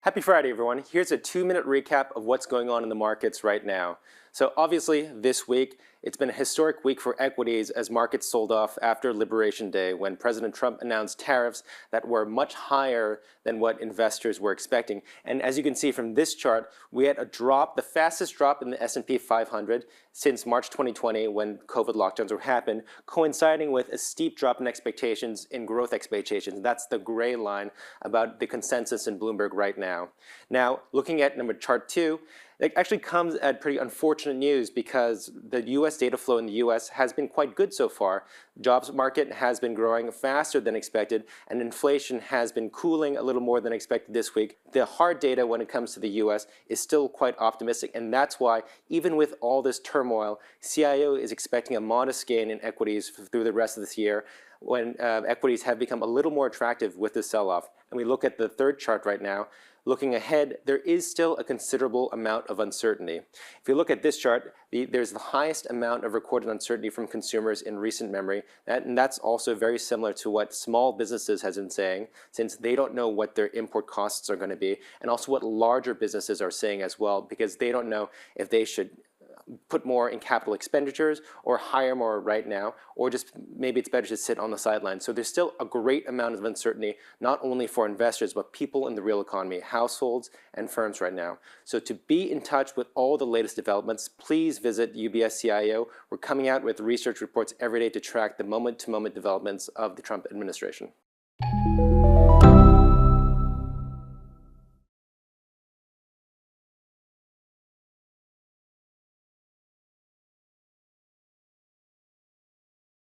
Happy Friday, everyone. Here's a 2-minute recap of what's going on in the markets right now. So obviously, this week, it's been a historic week for equities as markets sold off after Liberation Day when President Trump announced tariffs that were much higher than what investors were expecting. And as you can see from this chart, we had a drop, the fastest drop in the S&P 500 since March 2020 when COVID lockdowns were happened, coinciding with a steep drop in expectations in growth expectations. That's the gray line about the consensus in Bloomberg right now. Now, looking at chart 2, it actually comes at pretty unfortunate news because the U.S. data flow in the U.S. has been quite good so far. Jobs market has been growing faster than expected, and inflation has been cooling a little more than expected this week. The hard data when it comes to the U.S. is still quite optimistic, and that's why, even with all this turmoil, CIO is expecting a modest gain in equities through the rest of this year when equities have become a little more attractive with the sell-off. And we look at the third chart right now. Looking ahead, there is still a considerable amount of uncertainty. If you look at this chart, there's the highest amount of recorded uncertainty from consumers in recent memory, and that's also very similar to what small businesses has been saying, since they don't know what their import costs are going to be, and also what larger businesses are saying as well, because they don't know if they should put more in capital expenditures or hire more right now, or just maybe it's better to sit on the sidelines. So there's still a great amount of uncertainty, not only for investors, but people in the real economy, households and firms right now. So to be in touch with all the latest developments, please visit UBS CIO. We're coming out with research reports every day to track the moment-to-moment developments of the Trump administration.